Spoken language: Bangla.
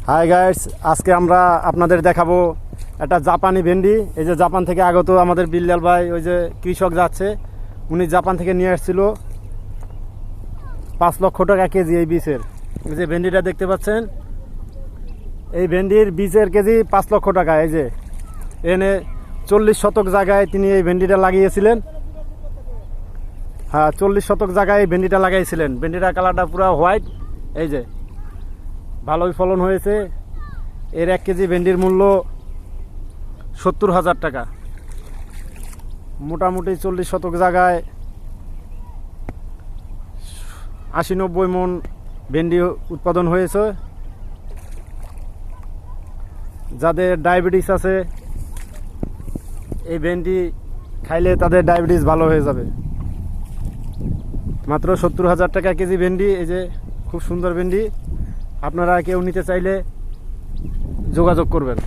হাই গাইস, আজকে আমরা আপনাদের দেখাবো একটা জাপানি ভেন্ডি। এই যে জাপান থেকে আগত আমাদের বিল্লাল ভাই, ওই যে কৃষক যাচ্ছে, উনি জাপান থেকে নিয়ে আসছিল 5 লক্ষ টাকা কেজি এই বীজের। এই যে ভেন্ডিটা দেখতে পাচ্ছেন, এই ভেন্ডির বীজের কেজি 5 লক্ষ টাকা। এই যে এনে 40 শতক জায়গায় তিনি এই ভেন্ডিটা লাগিয়েছিলেন। হ্যাঁ, 40 শতক জায়গায় এই ভেন্ডিটা লাগাইছিলেন। ভেন্ডিটার কালারটা পুরো হোয়াইট। এই যে ভালোই ফলন হয়েছে। এর 1 কেজি ভেন্ডির মূল্য 70,000 টাকা। মোটামুটি 40 শতক জায়গায় 80-90 মন ভেন্ডি উৎপাদন হয়েছে। যাদের ডায়াবেটিস আছে, এই ভেন্ডি খাইলে তাদের ডায়াবেটিস ভালো হয়ে যাবে। মাত্র 70,000 টাকা কেজি ভেন্ডি। এই যে খুব সুন্দর ভেন্ডি। আপনারা কেউ নিতে চাইলে যোগাযোগ করবেন।